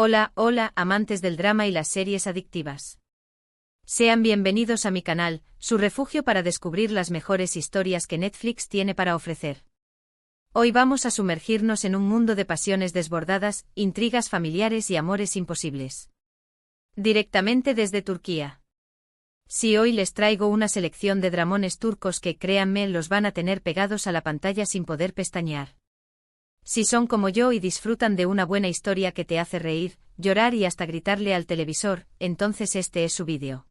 Hola, hola, amantes del drama y las series adictivas. Sean bienvenidos a mi canal, su refugio para descubrir las mejores historias que Netflix tiene para ofrecer. Hoy vamos a sumergirnos en un mundo de pasiones desbordadas, intrigas familiares y amores imposibles. Directamente desde Turquía. Sí, hoy les traigo una selección de dramones turcos que, créanme, los van a tener pegados a la pantalla sin poder pestañear. Si son como yo y disfrutan de una buena historia que te hace reír, llorar y hasta gritarle al televisor, entonces este es su vídeo.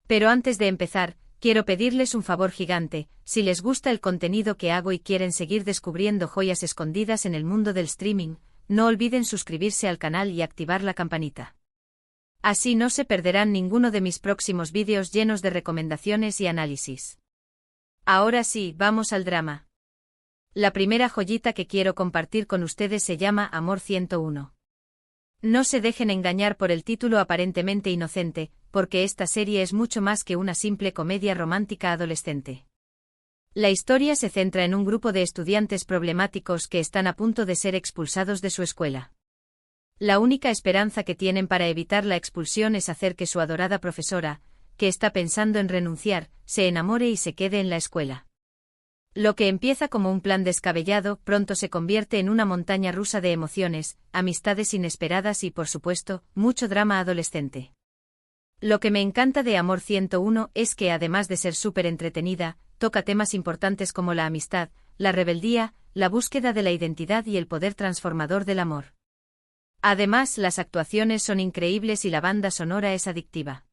Pero antes de empezar, quiero pedirles un favor gigante: si les gusta el contenido que hago y quieren seguir descubriendo joyas escondidas en el mundo del streaming, no olviden suscribirse al canal y activar la campanita. Así no se perderán ninguno de mis próximos vídeos llenos de recomendaciones y análisis. Ahora sí, vamos al drama. La primera joyita que quiero compartir con ustedes se llama Amor 101. No se dejen engañar por el título aparentemente inocente, porque esta serie es mucho más que una simple comedia romántica adolescente. La historia se centra en un grupo de estudiantes problemáticos que están a punto de ser expulsados de su escuela. La única esperanza que tienen para evitar la expulsión es hacer que su adorada profesora, que está pensando en renunciar, se enamore y se quede en la escuela. Lo que empieza como un plan descabellado, pronto se convierte en una montaña rusa de emociones, amistades inesperadas y, por supuesto, mucho drama adolescente. Lo que me encanta de Amor 101 es que, además de ser súper entretenida, toca temas importantes como la amistad, la rebeldía, la búsqueda de la identidad y el poder transformador del amor. Además, las actuaciones son increíbles y la banda sonora es adictiva.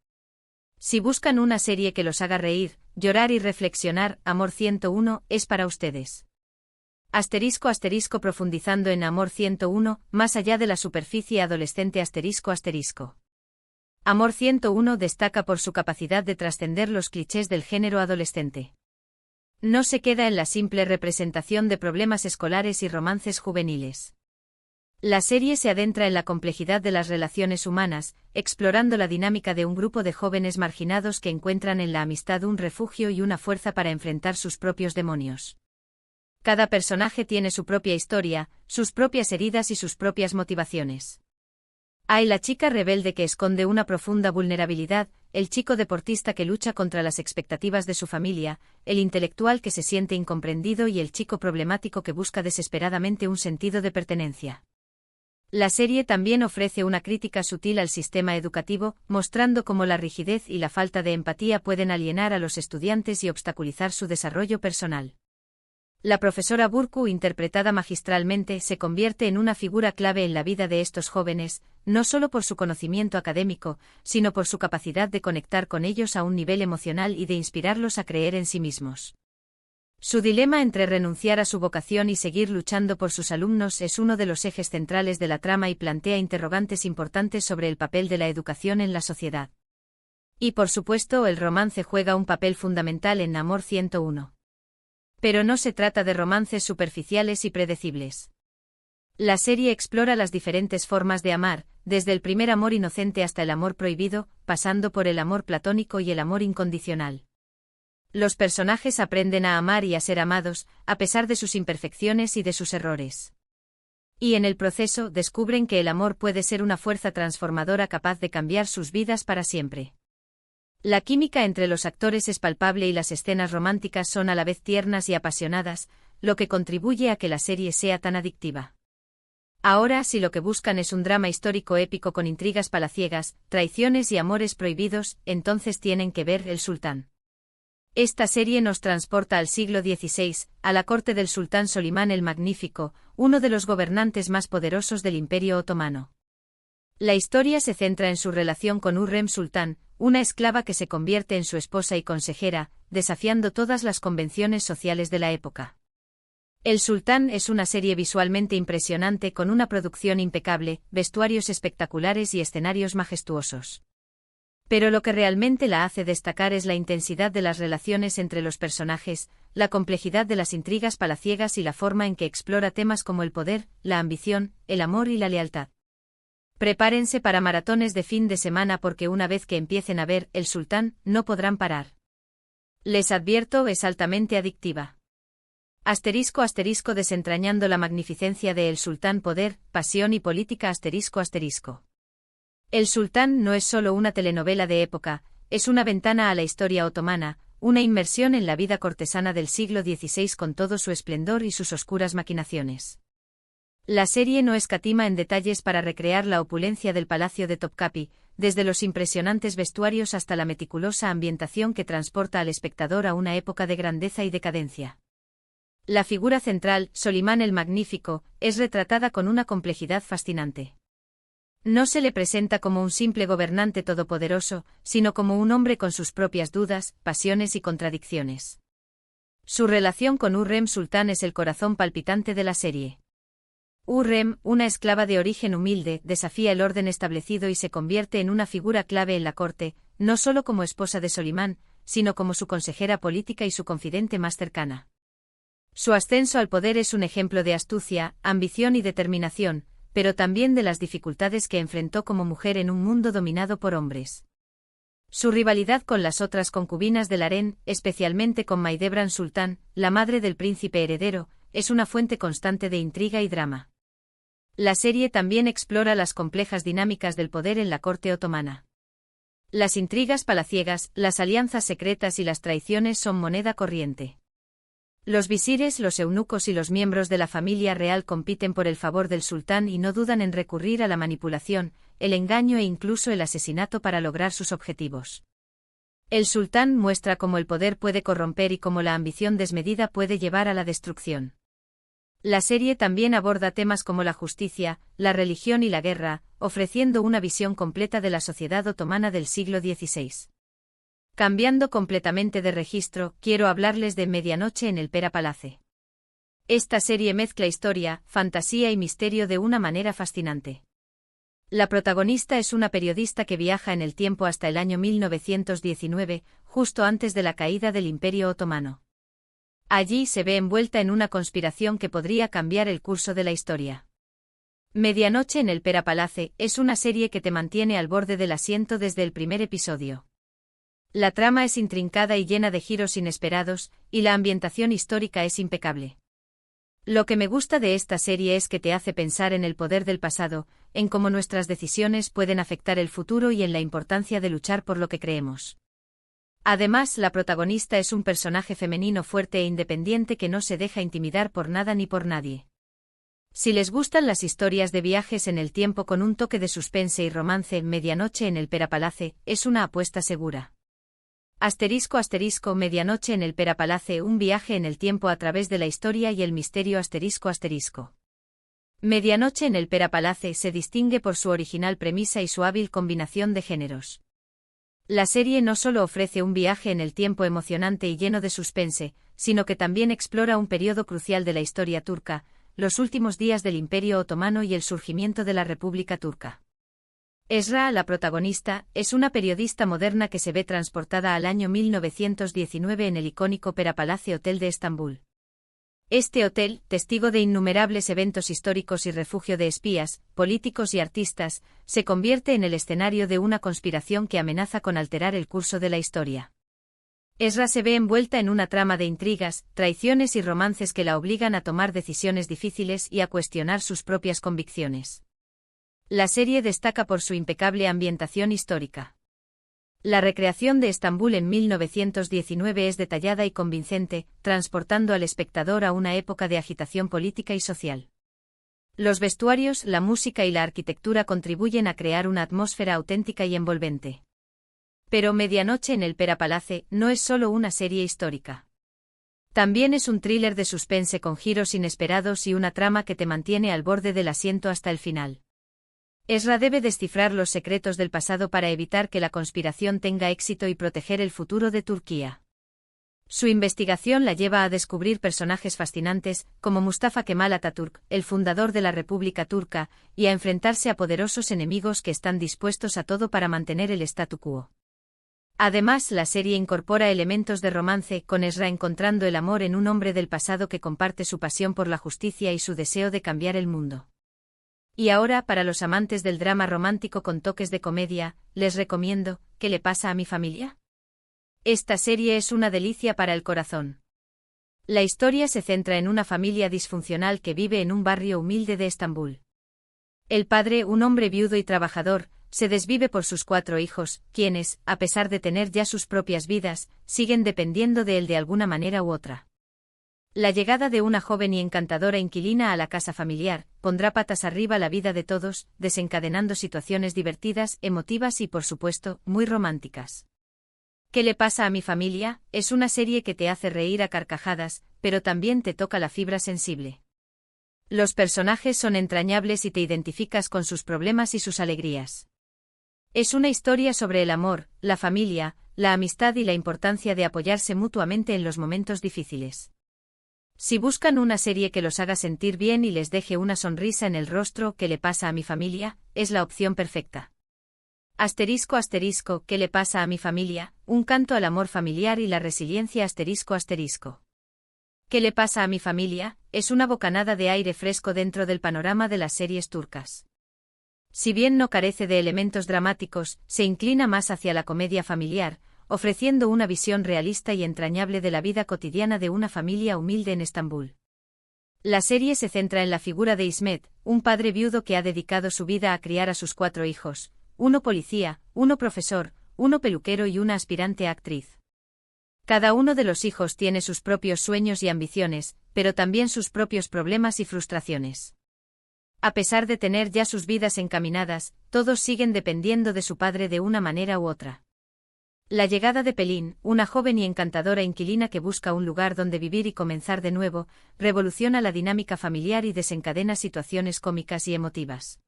Si buscan una serie que los haga reír, llorar y reflexionar, Amor 101 es para ustedes. **** profundizando en Amor 101, más allá de la superficie adolescente ****. Amor 101 destaca por su capacidad de trascender los clichés del género adolescente. No se queda en la simple representación de problemas escolares y romances juveniles. La serie se adentra en la complejidad de las relaciones humanas, explorando la dinámica de un grupo de jóvenes marginados que encuentran en la amistad un refugio y una fuerza para enfrentar sus propios demonios. Cada personaje tiene su propia historia, sus propias heridas y sus propias motivaciones. Hay la chica rebelde que esconde una profunda vulnerabilidad, el chico deportista que lucha contra las expectativas de su familia, el intelectual que se siente incomprendido y el chico problemático que busca desesperadamente un sentido de pertenencia. La serie también ofrece una crítica sutil al sistema educativo, mostrando cómo la rigidez y la falta de empatía pueden alienar a los estudiantes y obstaculizar su desarrollo personal. La profesora Burcu, interpretada magistralmente, se convierte en una figura clave en la vida de estos jóvenes, no solo por su conocimiento académico, sino por su capacidad de conectar con ellos a un nivel emocional y de inspirarlos a creer en sí mismos. Su dilema entre renunciar a su vocación y seguir luchando por sus alumnos es uno de los ejes centrales de la trama y plantea interrogantes importantes sobre el papel de la educación en la sociedad. Y por supuesto, el romance juega un papel fundamental en Amor 101. Pero no se trata de romances superficiales y predecibles. La serie explora las diferentes formas de amar, desde el primer amor inocente hasta el amor prohibido, pasando por el amor platónico y el amor incondicional. Los personajes aprenden a amar y a ser amados, a pesar de sus imperfecciones y de sus errores. Y en el proceso descubren que el amor puede ser una fuerza transformadora capaz de cambiar sus vidas para siempre. La química entre los actores es palpable y las escenas románticas son a la vez tiernas y apasionadas, lo que contribuye a que la serie sea tan adictiva. Ahora, si lo que buscan es un drama histórico épico con intrigas palaciegas, traiciones y amores prohibidos, entonces tienen que ver El Sultán. Esta serie nos transporta al siglo XVI, a la corte del sultán Solimán el Magnífico, uno de los gobernantes más poderosos del Imperio Otomano. La historia se centra en su relación con Hürrem Sultán, una esclava que se convierte en su esposa y consejera, desafiando todas las convenciones sociales de la época. El Sultán es una serie visualmente impresionante con una producción impecable, vestuarios espectaculares y escenarios majestuosos. Pero lo que realmente la hace destacar es la intensidad de las relaciones entre los personajes, la complejidad de las intrigas palaciegas y la forma en que explora temas como el poder, la ambición, el amor y la lealtad. Prepárense para maratones de fin de semana porque una vez que empiecen a ver El Sultán, no podrán parar. Les advierto, es altamente adictiva. Asterisco asterisco desentrañando la magnificencia de El Sultán poder, pasión y política asterisco asterisco. El Sultán no es solo una telenovela de época, es una ventana a la historia otomana, una inmersión en la vida cortesana del siglo XVI con todo su esplendor y sus oscuras maquinaciones. La serie no escatima en detalles para recrear la opulencia del palacio de Topkapi, desde los impresionantes vestuarios hasta la meticulosa ambientación que transporta al espectador a una época de grandeza y decadencia. La figura central, Solimán el Magnífico, es retratada con una complejidad fascinante. No se le presenta como un simple gobernante todopoderoso, sino como un hombre con sus propias dudas, pasiones y contradicciones. Su relación con Hürrem Sultán es el corazón palpitante de la serie. Hürrem, una esclava de origen humilde, desafía el orden establecido y se convierte en una figura clave en la corte, no solo como esposa de Solimán, sino como su consejera política y su confidente más cercana. Su ascenso al poder es un ejemplo de astucia, ambición y determinación, pero también de las dificultades que enfrentó como mujer en un mundo dominado por hombres. Su rivalidad con las otras concubinas del harén, especialmente con Maidebran Sultán, la madre del príncipe heredero, es una fuente constante de intriga y drama. La serie también explora las complejas dinámicas del poder en la corte otomana. Las intrigas palaciegas, las alianzas secretas y las traiciones son moneda corriente. Los visires, los eunucos y los miembros de la familia real compiten por el favor del sultán y no dudan en recurrir a la manipulación, el engaño e incluso el asesinato para lograr sus objetivos. El sultán muestra cómo el poder puede corromper y cómo la ambición desmedida puede llevar a la destrucción. La serie también aborda temas como la justicia, la religión y la guerra, ofreciendo una visión completa de la sociedad otomana del siglo XVI. Cambiando completamente de registro, quiero hablarles de Medianoche en el Pera Palace. Esta serie mezcla historia, fantasía y misterio de una manera fascinante. La protagonista es una periodista que viaja en el tiempo hasta el año 1919, justo antes de la caída del Imperio Otomano. Allí se ve envuelta en una conspiración que podría cambiar el curso de la historia. Medianoche en el Pera Palace es una serie que te mantiene al borde del asiento desde el primer episodio. La trama es intrincada y llena de giros inesperados, y la ambientación histórica es impecable. Lo que me gusta de esta serie es que te hace pensar en el poder del pasado, en cómo nuestras decisiones pueden afectar el futuro y en la importancia de luchar por lo que creemos. Además, la protagonista es un personaje femenino fuerte e independiente que no se deja intimidar por nada ni por nadie. Si les gustan las historias de viajes en el tiempo con un toque de suspense y romance, Medianoche en el Pera Palace es una apuesta segura. Asterisco asterisco Medianoche en el Pera Palace, un viaje en el tiempo a través de la historia y el misterio asterisco asterisco. Medianoche en el Pera Palace se distingue por su original premisa y su hábil combinación de géneros. La serie no solo ofrece un viaje en el tiempo emocionante y lleno de suspense, sino que también explora un periodo crucial de la historia turca, los últimos días del Imperio Otomano y el surgimiento de la República Turca. Esra, la protagonista, es una periodista moderna que se ve transportada al año 1919 en el icónico Pera Palace Hotel de Estambul. Este hotel, testigo de innumerables eventos históricos y refugio de espías, políticos y artistas, se convierte en el escenario de una conspiración que amenaza con alterar el curso de la historia. Esra se ve envuelta en una trama de intrigas, traiciones y romances que la obligan a tomar decisiones difíciles y a cuestionar sus propias convicciones. La serie destaca por su impecable ambientación histórica. La recreación de Estambul en 1919 es detallada y convincente, transportando al espectador a una época de agitación política y social. Los vestuarios, la música y la arquitectura contribuyen a crear una atmósfera auténtica y envolvente. Pero Medianoche en el Pera Palace no es solo una serie histórica. También es un thriller de suspense con giros inesperados y una trama que te mantiene al borde del asiento hasta el final. Esra debe descifrar los secretos del pasado para evitar que la conspiración tenga éxito y proteger el futuro de Turquía. Su investigación la lleva a descubrir personajes fascinantes, como Mustafa Kemal Atatürk, el fundador de la República Turca, y a enfrentarse a poderosos enemigos que están dispuestos a todo para mantener el statu quo. Además, la serie incorpora elementos de romance, con Esra encontrando el amor en un hombre del pasado que comparte su pasión por la justicia y su deseo de cambiar el mundo. Y ahora, para los amantes del drama romántico con toques de comedia, les recomiendo ¿Qué le pasa a mi familia? Esta serie es una delicia para el corazón. La historia se centra en una familia disfuncional que vive en un barrio humilde de Estambul. El padre, un hombre viudo y trabajador, se desvive por sus 4 hijos, quienes, a pesar de tener ya sus propias vidas, siguen dependiendo de él de alguna manera u otra. La llegada de una joven y encantadora inquilina a la casa familiar pondrá patas arriba la vida de todos, desencadenando situaciones divertidas, emotivas y, por supuesto, muy románticas. ¿Qué le pasa a mi familia? Es una serie que te hace reír a carcajadas, pero también te toca la fibra sensible. Los personajes son entrañables y te identificas con sus problemas y sus alegrías. Es una historia sobre el amor, la familia, la amistad y la importancia de apoyarse mutuamente en los momentos difíciles. Si buscan una serie que los haga sentir bien y les deje una sonrisa en el rostro, ¿qué le pasa a mi familia? Es la opción perfecta. Asterisco asterisco, ¿qué le pasa a mi familia? Un canto al amor familiar y la resiliencia asterisco asterisco. ¿Qué le pasa a mi familia? Es una bocanada de aire fresco dentro del panorama de las series turcas. Si bien no carece de elementos dramáticos, se inclina más hacia la comedia familiar, ofreciendo una visión realista y entrañable de la vida cotidiana de una familia humilde en Estambul. La serie se centra en la figura de Ismet, un padre viudo que ha dedicado su vida a criar a sus 4 hijos, uno policía, uno profesor, uno peluquero y una aspirante a actriz. Cada uno de los hijos tiene sus propios sueños y ambiciones, pero también sus propios problemas y frustraciones. A pesar de tener ya sus vidas encaminadas, todos siguen dependiendo de su padre de una manera u otra. La llegada de Pelin, una joven y encantadora inquilina que busca un lugar donde vivir y comenzar de nuevo, revoluciona la dinámica familiar y desencadena situaciones cómicas y emotivas.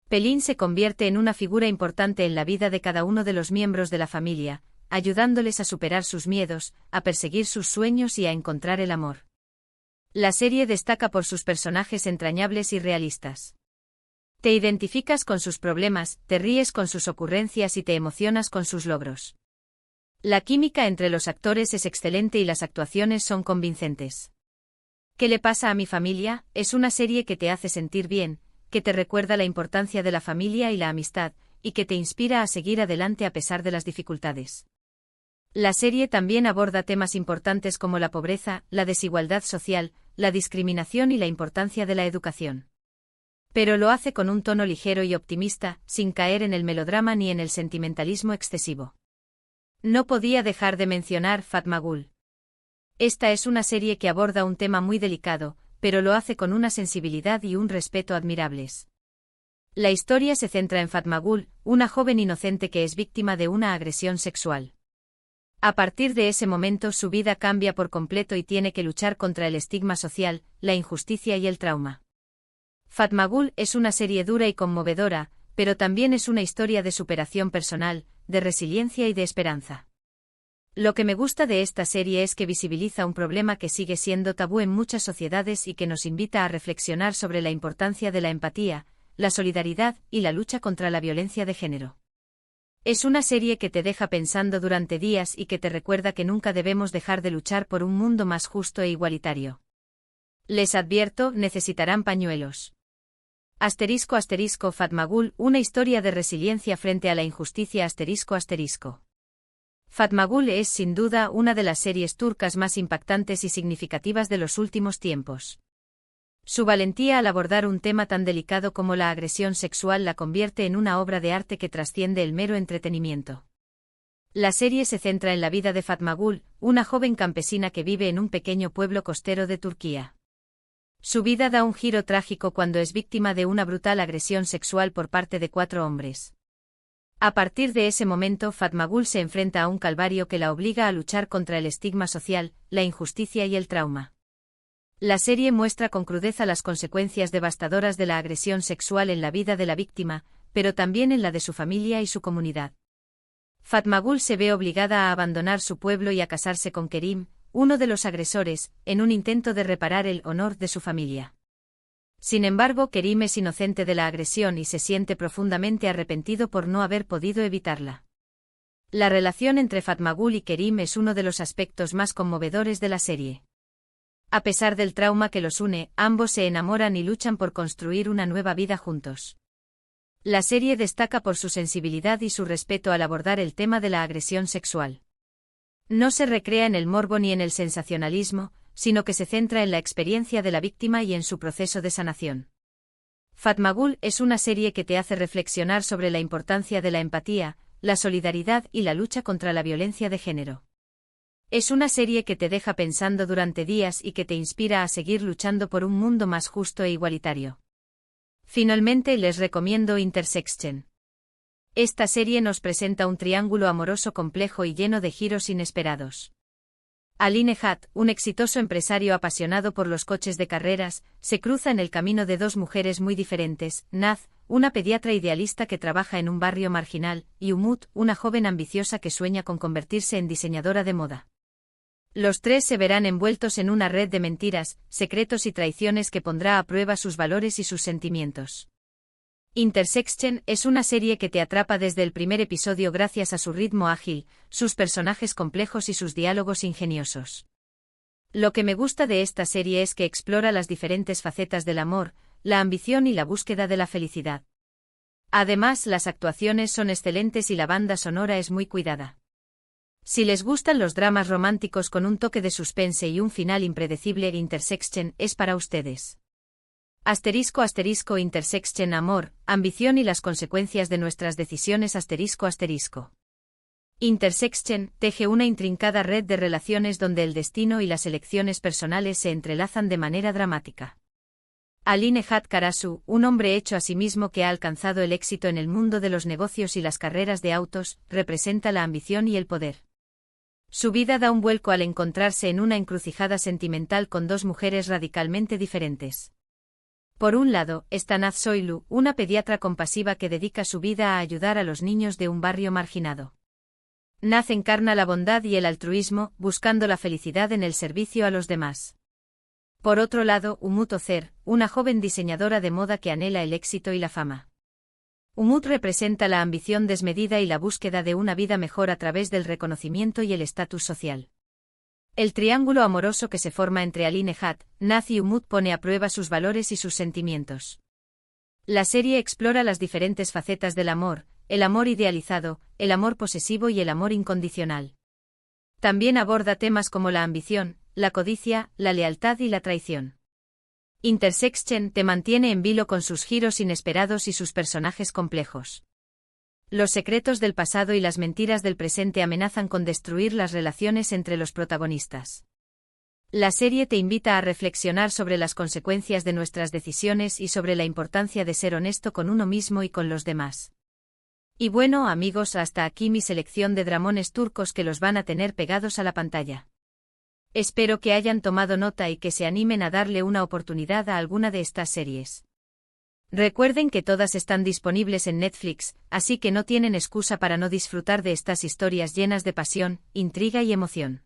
Pelin se convierte en una figura importante en la vida de cada uno de los miembros de la familia, ayudándoles a superar sus miedos, a perseguir sus sueños y a encontrar el amor. La serie destaca por sus personajes entrañables y realistas. Te identificas con sus problemas, te ríes con sus ocurrencias y te emocionas con sus logros. La química entre los actores es excelente y las actuaciones son convincentes. ¿Qué le pasa a mi familia? Es una serie que te hace sentir bien, que te recuerda la importancia de la familia y la amistad, y que te inspira a seguir adelante a pesar de las dificultades. La serie también aborda temas importantes como la pobreza, la desigualdad social, la discriminación y la importancia de la educación. Pero lo hace con un tono ligero y optimista, sin caer en el melodrama ni en el sentimentalismo excesivo. No podía dejar de mencionar Fatmagul. Esta es una serie que aborda un tema muy delicado, pero lo hace con una sensibilidad y un respeto admirables. La historia se centra en Fatmagul, una joven inocente que es víctima de una agresión sexual. A partir de ese momento su vida cambia por completo y tiene que luchar contra el estigma social, la injusticia y el trauma. Fatmagul es una serie dura y conmovedora, pero también es una historia de superación personal, de resiliencia y de esperanza. Lo que me gusta de esta serie es que visibiliza un problema que sigue siendo tabú en muchas sociedades y que nos invita a reflexionar sobre la importancia de la empatía, la solidaridad y la lucha contra la violencia de género. Es una serie que te deja pensando durante días y que te recuerda que nunca debemos dejar de luchar por un mundo más justo e igualitario. Les advierto, necesitarán pañuelos. Asterisco asterisco Fatmagul, una historia de resiliencia frente a la injusticia asterisco asterisco. Fatmagul es sin duda una de las series turcas más impactantes y significativas de los últimos tiempos. Su valentía al abordar un tema tan delicado como la agresión sexual la convierte en una obra de arte que trasciende el mero entretenimiento. La serie se centra en la vida de Fatmagul, una joven campesina que vive en un pequeño pueblo costero de Turquía. Su vida da un giro trágico cuando es víctima de una brutal agresión sexual por parte de 4 hombres. A partir de ese momento Fatmagul se enfrenta a un calvario que la obliga a luchar contra el estigma social, la injusticia y el trauma. La serie muestra con crudeza las consecuencias devastadoras de la agresión sexual en la vida de la víctima, pero también en la de su familia y su comunidad. Fatmagul se ve obligada a abandonar su pueblo y a casarse con Kerim, uno de los agresores, en un intento de reparar el honor de su familia. Sin embargo, Kerim es inocente de la agresión y se siente profundamente arrepentido por no haber podido evitarla. La relación entre Fatmagul y Kerim es uno de los aspectos más conmovedores de la serie. A pesar del trauma que los une, ambos se enamoran y luchan por construir una nueva vida juntos. La serie destaca por su sensibilidad y su respeto al abordar el tema de la agresión sexual. No se recrea en el morbo ni en el sensacionalismo, sino que se centra en la experiencia de la víctima y en su proceso de sanación. Fatmagul es una serie que te hace reflexionar sobre la importancia de la empatía, la solidaridad y la lucha contra la violencia de género. Es una serie que te deja pensando durante días y que te inspira a seguir luchando por un mundo más justo e igualitario. Finalmente les recomiendo Intersection. Esta serie nos presenta un triángulo amoroso complejo y lleno de giros inesperados. Aline Hatt, un exitoso empresario apasionado por los coches de carreras, se cruza en el camino de dos mujeres muy diferentes, Naz, una pediatra idealista que trabaja en un barrio marginal, y Umut, una joven ambiciosa que sueña con convertirse en diseñadora de moda. Los tres se verán envueltos en una red de mentiras, secretos y traiciones que pondrá a prueba sus valores y sus sentimientos. Intersection es una serie que te atrapa desde el primer episodio gracias a su ritmo ágil, sus personajes complejos y sus diálogos ingeniosos. Lo que me gusta de esta serie es que explora las diferentes facetas del amor, la ambición y la búsqueda de la felicidad. Además, las actuaciones son excelentes y la banda sonora es muy cuidada. Si les gustan los dramas románticos con un toque de suspense y un final impredecible, Intersection es para ustedes. *** Intersection Amor, ambición y las consecuencias de nuestras decisiones ***. Intersection teje una intrincada red de relaciones donde el destino y las elecciones personales se entrelazan de manera dramática. Aline Hatt Karasu, un hombre hecho a sí mismo que ha alcanzado el éxito en el mundo de los negocios y las carreras de autos, representa la ambición y el poder. Su vida da un vuelco al encontrarse en una encrucijada sentimental con dos mujeres radicalmente diferentes. Por un lado, está Naz Soylu, una pediatra compasiva que dedica su vida a ayudar a los niños de un barrio marginado. Naz encarna la bondad y el altruismo, buscando la felicidad en el servicio a los demás. Por otro lado, Umut Ozer, una joven diseñadora de moda que anhela el éxito y la fama. Umut representa la ambición desmedida y la búsqueda de una vida mejor a través del reconocimiento y el estatus social. El triángulo amoroso que se forma entre Aline Hatt, Naz y Umut pone a prueba sus valores y sus sentimientos. La serie explora las diferentes facetas del amor, el amor idealizado, el amor posesivo y el amor incondicional. También aborda temas como la ambición, la codicia, la lealtad y la traición. Intersection te mantiene en vilo con sus giros inesperados y sus personajes complejos. Los secretos del pasado y las mentiras del presente amenazan con destruir las relaciones entre los protagonistas. La serie te invita a reflexionar sobre las consecuencias de nuestras decisiones y sobre la importancia de ser honesto con uno mismo y con los demás. Y bueno, amigos, hasta aquí mi selección de dramones turcos que los van a tener pegados a la pantalla. Espero que hayan tomado nota y que se animen a darle una oportunidad a alguna de estas series. Recuerden que todas están disponibles en Netflix, así que no tienen excusa para no disfrutar de estas historias llenas de pasión, intriga y emoción.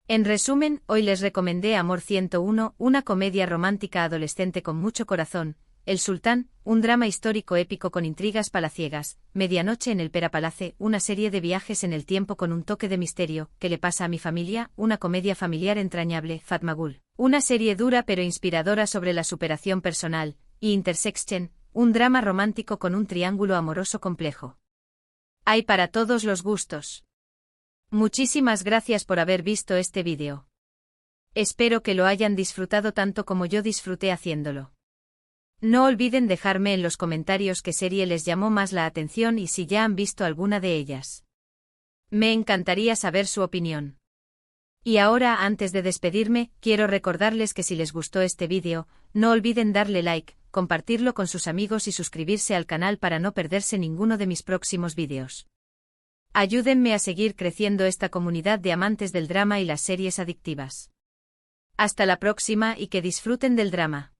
En resumen, hoy les recomendé Amor 101, una comedia romántica adolescente con mucho corazón, El Sultán, un drama histórico épico con intrigas palaciegas, Medianoche en el Pera Palace, una serie de viajes en el tiempo con un toque de misterio, ¿Qué le pasa a mi familia?, una comedia familiar entrañable, Fatmagul, una serie dura pero inspiradora sobre la superación personal, y Intersection, un drama romántico con un triángulo amoroso complejo. Hay para todos los gustos. Muchísimas gracias por haber visto este vídeo. Espero que lo hayan disfrutado tanto como yo disfruté haciéndolo. No olviden dejarme en los comentarios qué serie les llamó más la atención y si ya han visto alguna de ellas. Me encantaría saber su opinión. Y ahora, antes de despedirme, quiero recordarles que si les gustó este vídeo, no olviden darle like, compartirlo con sus amigos y suscribirse al canal para no perderse ninguno de mis próximos vídeos. Ayúdenme a seguir creciendo esta comunidad de amantes del drama y las series adictivas. Hasta la próxima y que disfruten del drama.